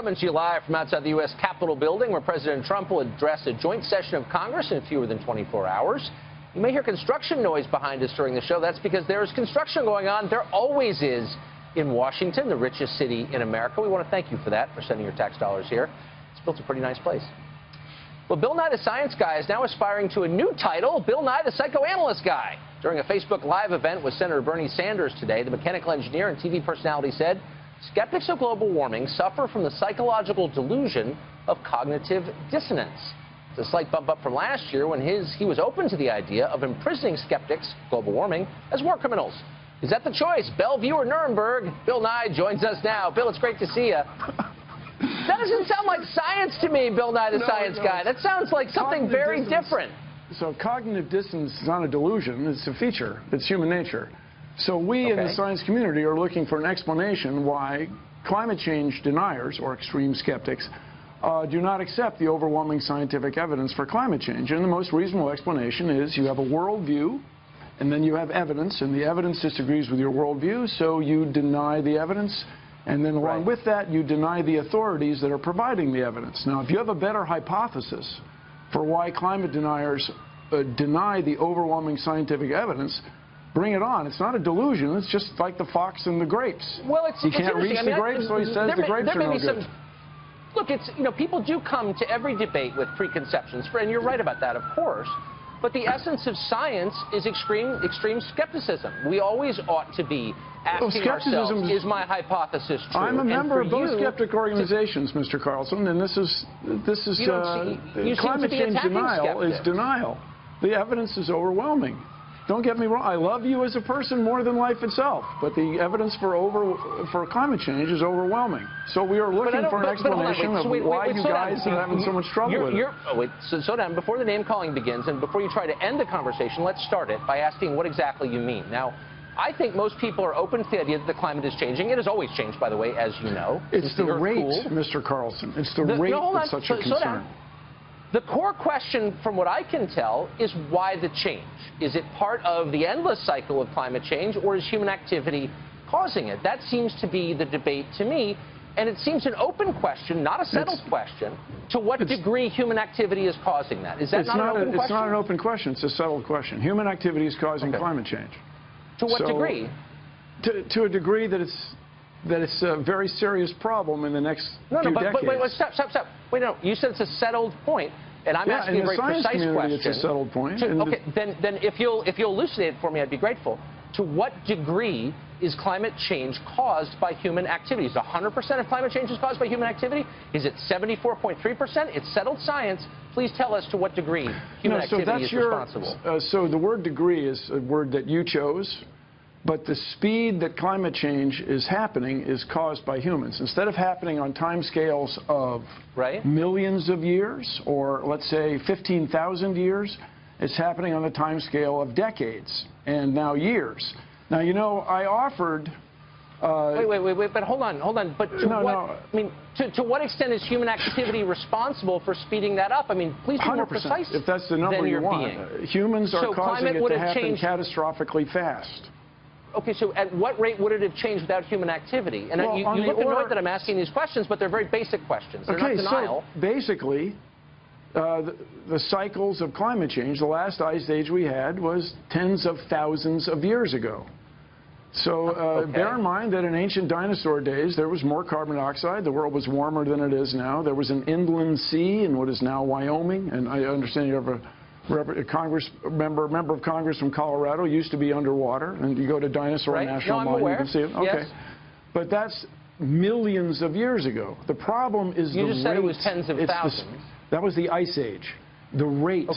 coming to you live from outside the U.S. Capitol building, where President Trump will address a joint session of Congress in fewer than 24 hours. You may hear construction noise behind us during the show. That's because there is construction going on. There always is in Washington, the richest city in America. We want to thank you for that, for sending your tax dollars here. It's built a pretty nice place. Well, Bill Nye the Science Guy is now aspiring to a new title, Bill Nye the Psychoanalyst Guy. During a Facebook Live event with Senator Bernie Sanders today, the mechanical engineer and TV personality said, skeptics of global warming suffer from the psychological delusion of cognitive dissonance. It's a slight bump up from last year when he was open to the idea of imprisoning skeptics, global warming, as war criminals. Is that the choice, Bellevue or Nuremberg? Bill Nye joins us now. Bill, it's great to see you. That doesn't sound like science to me, Bill Nye the Science Guy. That sounds like something very different. So cognitive dissonance is not a delusion. It's a feature. It's human nature. So we in the science community are looking for an explanation why climate change deniers, or extreme skeptics, do not accept the overwhelming scientific evidence for climate change. And the most reasonable explanation is you have a worldview, and then you have evidence, and the evidence disagrees with your worldview, so you deny the evidence. And then along with that, you deny the authorities that are providing the evidence. Now, if you have a better hypothesis for why climate deniers deny the overwhelming scientific evidence, bring it on. It's not a delusion. It's just like the fox and the grapes. Well, he can't reach the grapes, so he says the grapes are no good. Look, people do come to every debate with preconceptions, and you're right about that, of course. But the essence of science is extreme skepticism. We always ought to be asking ourselves, is my hypothesis true? I'm a member of both skeptic organizations, Mr. Carlson, and this is climate change denial is denial. The evidence is overwhelming. Don't get me wrong. I love you as a person more than life itself, but the evidence for climate change is overwhelming. So we are looking for an explanation of why you guys are having so much trouble with it. So down, before the name-calling begins, and before you try to end the conversation, let's start it by asking what exactly you mean. Now, I think most people are open to the idea that the climate is changing. It has always changed, by the way, as you know. It's the rate, Mr. Carlson. It's the rate that's such a concern. The core question, from what I can tell, is why the change? Is it part of the endless cycle of climate change, or is human activity causing it? That seems to be the debate to me, and it seems an open question, not a settled question, to what degree human activity is causing that. Is that not an open question? It's not an open question. It's a settled question. Human activity is causing climate change. To what degree? To a degree that it's a very serious problem in the next few decades. Wait, stop. Wait, no, you said it's a settled point, and I'm asking a very precise question. It's a settled point. Okay, then if you'll elucidate it for me, I'd be grateful. To what degree is climate change caused by human activity? Is 100% of climate change is caused by human activity? Is it 74.3%? It's settled science. Please tell us to what degree human activity is responsible. So the word degree is a word that you chose. But the speed that climate change is happening is caused by humans. Instead of happening on timescales of millions of years, or let's say 15,000 years, it's happening on the timescale of decades and now years. Now, you know, I offered... Wait, but hold on. But to what extent is human activity responsible for speeding that up? I mean, please be more precise. If that's the number you want. Humans are causing it to happen catastrophically fast. Okay, so at what rate would it have changed without human activity? And you look annoyed that I'm asking these questions, but they're very basic questions. They're not denial. So basically, the cycles of climate change, the last ice age we had was tens of thousands of years ago. So bear in mind that in ancient dinosaur days, there was more carbon dioxide. The world was warmer than it is now. There was an inland sea in what is now Wyoming. And I understand you have a member of Congress from Colorado, used to be underwater, and you go to Dinosaur National Mall, you can see it. Okay, but that's millions of years ago. The problem is the rate. You just said it was tens of thousands. That was the ice age. The rate.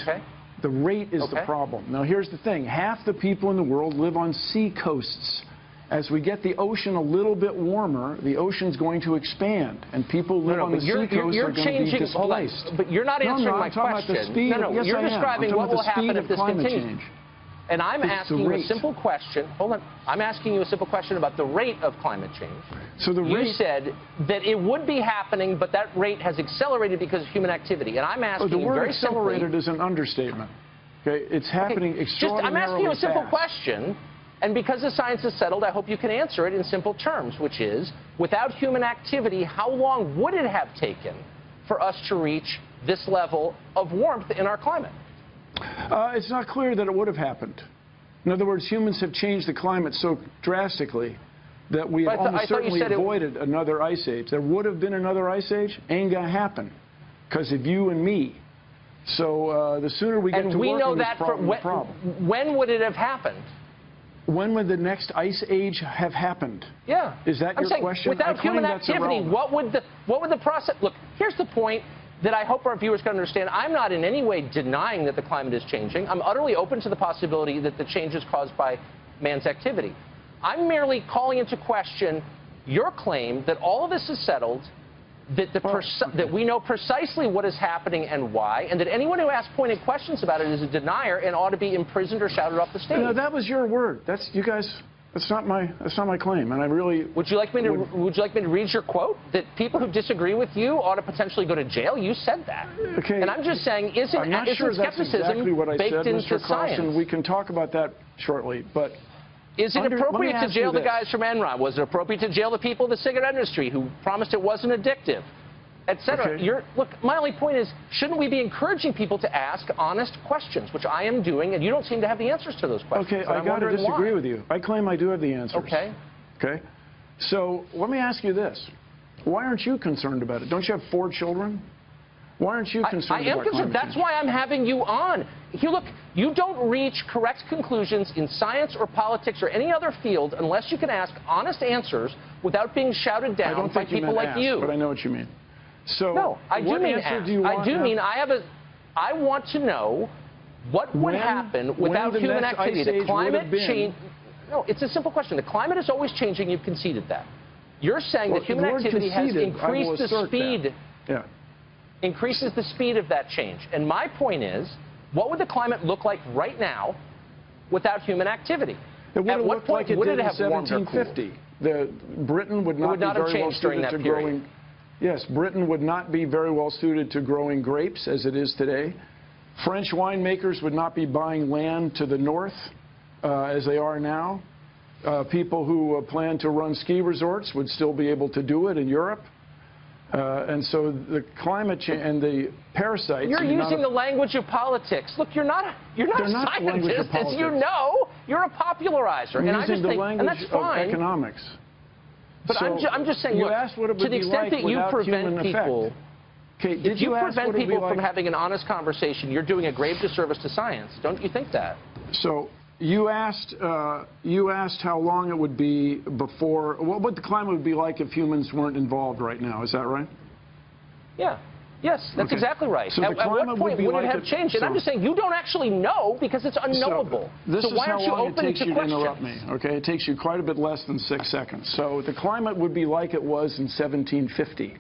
The rate is the problem. Now here's the thing: half the people in the world live on sea coasts. As we get the ocean a little bit warmer, the ocean's going to expand, and people live on the sea coast are going to be displaced. But you're not answering my question. Yes, you're describing what will happen if this continues. And I'm asking you a simple question. Hold on. I'm asking you a simple question about the rate of climate change. So you said that it would be happening, but that rate has accelerated because of human activity. And I'm asking you very simply. The word accelerated is an understatement. Okay, it's happening extraordinarily fast. I'm asking you a simple question. And because the science is settled, I hope you can answer it in simple terms, which is, without human activity, how long would it have taken for us to reach this level of warmth in our climate? It's not clear that it would have happened. In other words, humans have changed the climate so drastically that we have almost certainly avoided another ice age. There would have been another ice age. Ain't going to happen because of you and me. So the sooner we get to work on this problem, the problem. When would it have happened? When would the next ice age have happened? Yeah. Is that your question? Without human activity, what would the process... Look, here's the point that I hope our viewers can understand. I'm not in any way denying that the climate is changing. I'm utterly open to the possibility that the change is caused by man's activity. I'm merely calling into question your claim that all of this is settled, that we know precisely what is happening and why, and that anyone who asks pointed questions about it is a denier and ought to be imprisoned or shouted off the stage. No, that was your word. That's you guys. That's not my claim, and I really. Would you like me to read your quote that people who disagree with you ought to potentially go to jail? You said that. Okay. And I'm just saying, isn't skepticism exactly what I baked said, into Mr. Carlson, science? We can talk about that shortly, but. Is it appropriate to jail the guys from Enron? Was it appropriate to jail the people in the cigarette industry who promised it wasn't addictive, et cetera? Okay. Look, my only point is, shouldn't we be encouraging people to ask honest questions, which I am doing, and you don't seem to have the answers to those questions. Okay, I got to disagree with you. I claim I do have the answers. Okay. Okay. So let me ask you this. Why aren't you concerned about it? Don't you have 4 children? Why aren't you concerned about climate change? That's why I'm having you on. Look, you don't reach correct conclusions in science or politics or any other field unless you can ask honest answers without being shouted down by people like you. But I know what you mean. So no, I do mean ask. I want to know what would happen without human activity. The climate change. No, it's a simple question. The climate is always changing. You've conceded that. You're saying that human activity has increased the speed. Yeah. Increases the speed of that change. And my point is, what would the climate look like right now without human activity? It would have looked like it did in 1750. Britain would not be very well suited to growing. Yes, Britain would not be very well suited to growing grapes as it is today. French winemakers would not be buying land to the north as they are now. People who plan to run ski resorts would still be able to do it in Europe. And so the climate change and the parasites. You're using the language of politics. Look, you're not a scientist, as you know. You're a popularizer, and I just think, and that's fine. Of economics. But so I'm just saying, look, to the extent that you prevent people, if you prevent people from having an honest conversation, you're doing a grave disservice to science. Don't you think that? So you asked how long it would be before, what the climate would be like if humans weren't involved right now. Is that right? Yeah. Yes, that's exactly right. So at what point would it have changed? And I'm just saying, you don't actually know because it's unknowable. So why aren't you open to questions? This is how long it takes you to interrupt me, okay? It takes you quite a bit less than 6 seconds. So the climate would be like it was in 1750.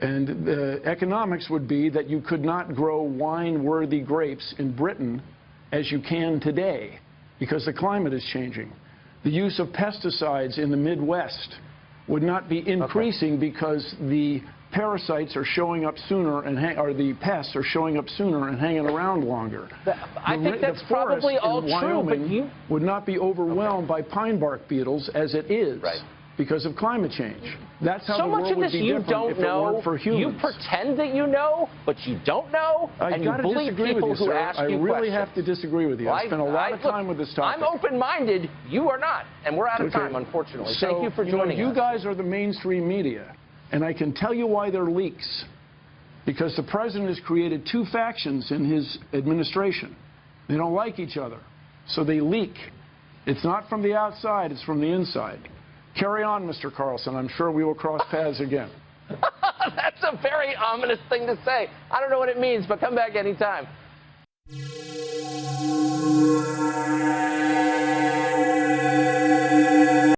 And the economics would be that you could not grow wine-worthy grapes in Britain as you can today because the climate is changing. The use of pesticides in the Midwest would not be increasing because the parasites are showing up sooner or the pests are showing up sooner and hanging around longer. I think that's probably all true, but you would not be overwhelmed by pine bark beetles as it is because of climate change. That's how so the world much of would this be you different don't if it know. weren't for humans. You pretend that you know, but you don't know, and you bully people who ask you questions. I really have to disagree with you. I spent a lot of time with this topic. I'm open-minded. You are not, and we're out of time, unfortunately. So, thank you for joining us. You guys are the mainstream media, and I can tell you why they're leaks. Because the president has created 2 factions in his administration. They don't like each other, so they leak. It's not from the outside, it's from the inside. Carry on, Mr. Carlson. I'm sure we will cross paths again. That's a very ominous thing to say. I don't know what it means, but come back anytime.